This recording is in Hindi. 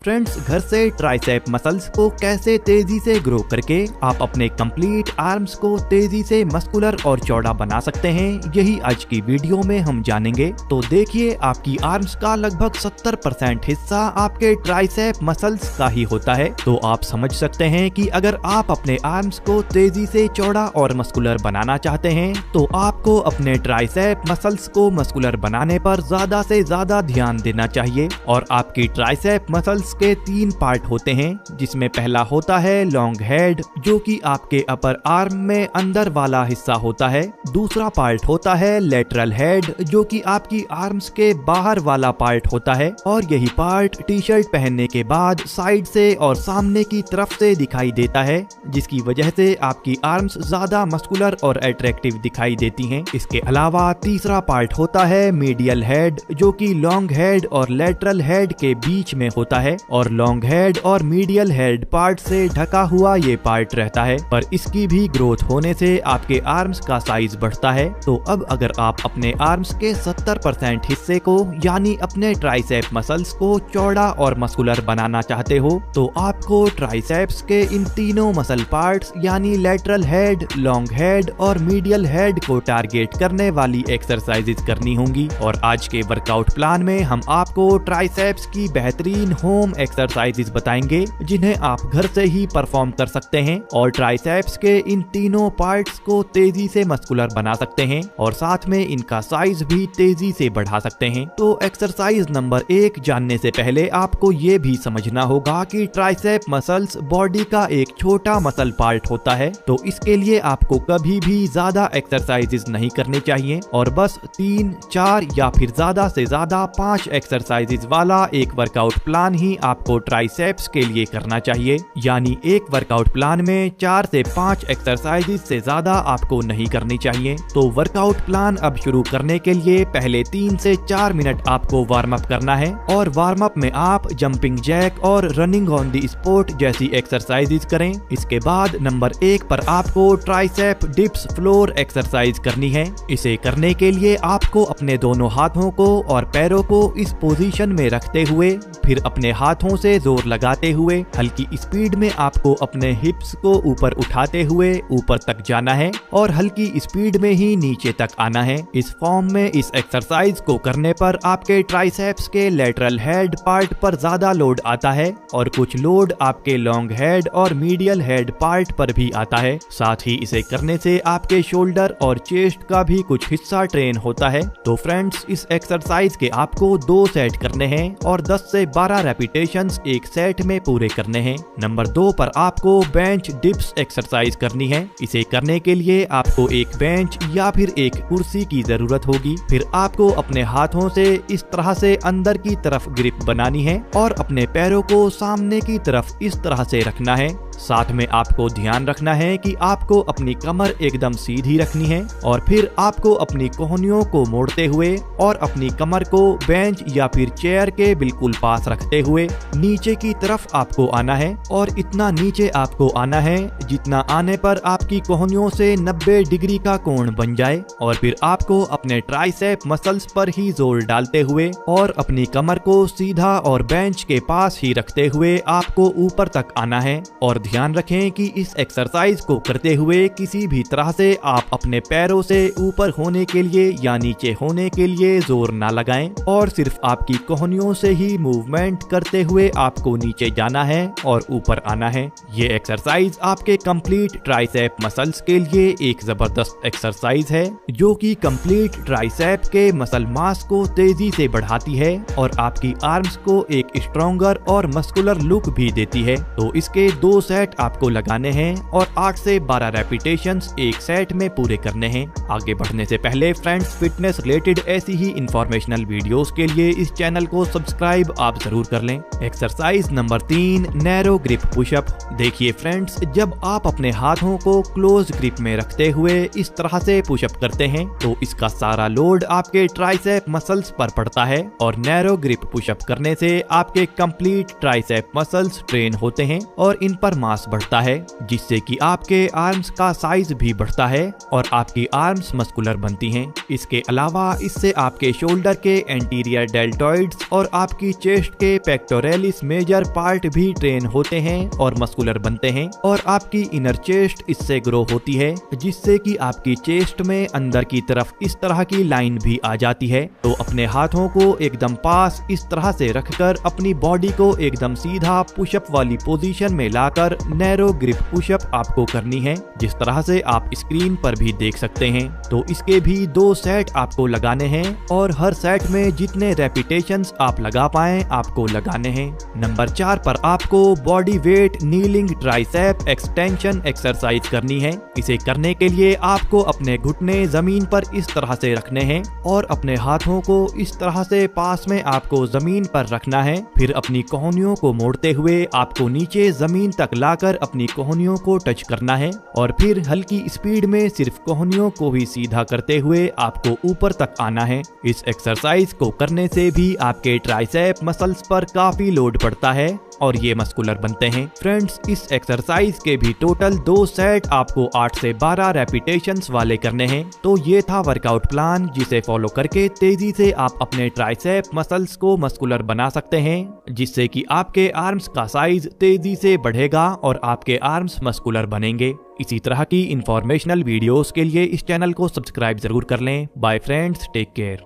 फ्रेंड्स, घर से ट्राइसेप मसल्स को कैसे तेजी से ग्रो करके आप अपने कंप्लीट आर्म्स को तेजी से मस्कुलर और चौड़ा बना सकते हैं, यही आज की वीडियो में हम जानेंगे। तो देखिए, आपकी आर्म्स का लगभग 70% हिस्सा आपके ट्राइसेप मसल्स का ही होता है। तो आप समझ सकते हैं कि अगर आप अपने आर्म्स को तेजी से चौड़ा और मस्कुलर बनाना चाहते हैं तो आपको अपने ट्राइसेप मसल्स को मस्कुलर बनाने पर ज्यादा से ज्यादा ध्यान देना चाहिए। और आपकी ट्राइसेप मसल्स के 3 पार्ट होते हैं, जिसमें पहला होता है लॉन्ग हेड, जो कि आपके अपर आर्म में अंदर वाला हिस्सा होता है। दूसरा पार्ट होता है लेटरल हेड, जो कि आपकी आर्म्स के बाहर वाला पार्ट होता है, और यही पार्ट टी शर्ट पहनने के बाद साइड से और सामने की तरफ से दिखाई देता है, जिसकी वजह से आपकी आर्म्स ज्यादा मस्कुलर और अट्रैक्टिव दिखाई देती हैं। इसके अलावा तीसरा पार्ट होता है मीडियल हेड, जो कि लॉन्ग हेड और लेटरल हेड के बीच में होता है, और लॉन्ग हेड और मीडियल हेड पार्ट से ढका हुआ ये पार्ट रहता है, पर इसकी भी ग्रोथ होने से आपके आर्म्स का साइज बढ़ता है। तो अब अगर आप अपने आर्म्स के 70% हिस्से को यानी अपने ट्राइसेप मसल्स को चौड़ा और मस्कुलर बनाना चाहते हो तो आपको ट्राइसेप्स के इन तीनों मसल पार्ट्स यानी लेटरल हेड, लॉन्ग हेड और मीडियल हेड को टारगेट करने वाली एक्सरसाइजेज करनी होंगी। और आज के वर्कआउट प्लान में हम आपको ट्राइसेप्स की बेहतरीन होम एक्सरसाइजेज बताएंगे, जिन्हें आप घर से ही परफॉर्म कर सकते हैं और ट्राइसेप्स के इन तीनों पार्ट्स को तेजी से मस्कुलर बना सकते हैं और साथ में इनका साइज भी तेजी से बढ़ा सकते हैं। तो एक्सरसाइज नंबर 1 जानने से पहले आपको ये भी समझना होगा कि ट्राइसेप मसल्स बॉडी का एक छोटा मसल पार्ट होता है, तो इसके लिए आपको कभी भी ज्यादा एक्सरसाइजेज नहीं करनी चाहिए और बस 3, 4 या फिर ज्यादा से ज्यादा 5 एक्सरसाइजेज वाला एक वर्कआउट प्लान ही आपको ट्राइसेप्स के लिए करना चाहिए। यानी एक वर्कआउट प्लान में 4 से 5 एक्सरसाइजेज से ज्यादा आपको नहीं करनी चाहिए। तो वर्कआउट प्लान अब शुरू करने के लिए पहले 3 से 4 मिनट आपको वार्म अप करना है, और वार्म अप में आप जंपिंग जैक और रनिंग ऑन द स्पॉट जैसी एक्सरसाइजेज करें। इसके बाद नंबर 1 पर आपको ट्राइसेप डिप्स फ्लोर एक्सरसाइज करनी है। इसे करने के लिए आपको अपने दोनों हाथों को और पैरों को इस पोजीशन में रखते हुए फिर अपने हाथों से जोर लगाते हुए हल्की स्पीड में आपको अपने हिप्स को ऊपर उठाते हुए ऊपर तक जाना है और हल्की स्पीड में ही नीचे तक आना है। इस फॉर्म में इस एक्सरसाइज को करने पर आपके ट्राइसेप्स के लेटरल हेड पार्ट पर ज्यादा लोड आता है और कुछ लोड आपके लॉन्ग हेड और मीडियल हेड पार्ट पर भी आता है। साथ ही इसे करने से आपके शोल्डर और चेस्ट का भी कुछ हिस्सा ट्रेन होता है। तो फ्रेंड्स, इस एक्सरसाइज के आपको 2 सेट करने हैं और 10 से 12 रेपिटेशंस एक सेट में पूरे करने हैं। नंबर 2 पर आपको बेंच डिप्स एक्सरसाइज करनी है। इसे करने के लिए आपको एक बेंच या फिर एक कुर्सी की जरूरत होगी। फिर आपको अपने हाथों से इस तरह से अंदर की तरफ ग्रिप बनानी है और अपने पैरों को सामने की तरफ इस तरह से रखना है। साथ में आपको ध्यान रखना है कि आपको अपनी कमर एकदम सीधी रखनी है और फिर आपको अपनी कोहनियों को मोड़ते हुए और अपनी कमर को बेंच या फिर चेयर के बिल्कुल पास रखते हुए नीचे की तरफ आपको आना है, और इतना नीचे आपको आना है जितना आने पर आपकी कोहनियों से 90 डिग्री का कोण बन जाए। और फिर आपको अपने ट्राइसेप मसल्स पर ही जोर डालते हुए और अपनी कमर को सीधा और बेंच के पास ही रखते हुए आपको ऊपर तक आना है। और ध्यान रखें कि इस एक्सरसाइज को करते हुए किसी भी तरह से आप अपने पैरों से ऊपर होने के लिए या नीचे होने के लिए जोर ना लगाएं, और सिर्फ आपकी कोहनियों से ही मूवमेंट करते हुए आपको नीचे जाना है और ऊपर आना है। ये एक्सरसाइज आपके कंप्लीट ट्राइसेप मसल्स के लिए एक जबरदस्त एक्सरसाइज है, जो कि कंप्लीट ट्राइसेप के मसल मास को तेजी से बढ़ाती है और आपकी आर्म्स को एक स्ट्रॉन्गर और मस्कुलर लुक भी देती है। तो इसके 2 सेट आपको लगाने हैं और 8 से 12 रेपिटेशंस एक सेट में पूरे करने हैं। आगे बढ़ने से पहले फ्रेंड्स, फिटनेस रिलेटेड ऐसी ही इंफॉर्मेशनल वीडियोस के लिए इस चैनल को सब्सक्राइब आप जरूर कर लें। Exercise number 3, narrow grip pushup. देखिए फ्रेंड्स, जब आप अपने हाथों को क्लोज ग्रिप में रखते हुए इस तरह से पुशअप करते हैं तो इसका सारा लोड आपके ट्राइसेप मसल्स पर पड़ता है, और नैरो ग्रिप पुशअप करने से आपके कंप्लीट ट्राइसेप मसल्स ट्रेन होते हैं और इन पर मास बढ़ता है, जिससे कि आपके आर्म्स का साइज भी बढ़ता है और आपकी आर्म्स मस्कुलर बनती हैं। इसके अलावा इससे आपके शोल्डर के एंटीरियर डेल्टॉइड्स और आपकी चेस्ट के पेक्टोरेलिस मेजर पार्ट भी ट्रेन होते हैं और मस्कुलर बनते हैं और आपकी इनर चेस्ट इससे ग्रो होती है, जिससे कि आपकी चेस्ट में अंदर की तरफ इस तरह की लाइन भी आ जाती है। तो अपने हाथों को एकदम पास इस तरह से रखकर अपनी बॉडी को एकदम सीधा पुशअप वाली पोजीशन में लाकर नैरो ग्रिप पुशअप आपको करनी है, जिस तरह से आप स्क्रीन पर भी देख सकते हैं। तो इसके भी 2 सेट आपको लगाने हैं और हर सेट में जितने रेपिटेशंस आप लगा पाएं आपको लगाने हैं। नंबर 4 पर आपको body weight kneeling tricep extension exercise करनी है। इसे करने के लिए आपको अपने घुटने जमीन पर इस तरह से रखने हैं और अपने हाथों को इस तरह से पास में आपको जमीन पर रखना है। फिर अपनी कोहनियों को मोड़ते हुए आपको नीचे जमीन तक लाकर अपनी कोहनियों को टच करना है और फिर हल्की स्पीड में सिर्फ कोहनियों को ही सीधा करते हुए आपको ऊपर तक आना है। इस एक्सरसाइज को करने से भी आपके ट्राइसेप मसल्स पर काफी लोड पड़ता है और ये मस्कुलर बनते हैं। फ्रेंड्स, इस एक्सरसाइज के भी टोटल 2 सेट आपको 8 से 12 रेपिटेशंस वाले करने हैं। तो ये था वर्कआउट प्लान, जिसे फॉलो करके तेजी से आप अपने ट्राइसेप मसल्स को मस्कुलर बना सकते हैं, जिससे कि आपके आर्म्स का साइज तेजी से बढ़ेगा और आपके आर्म्स मस्कुलर बनेंगे। इसी तरह की इंफॉर्मेशनल वीडियोस के लिए इस चैनल को सब्सक्राइब जरूर कर लें। Bye friends, take care.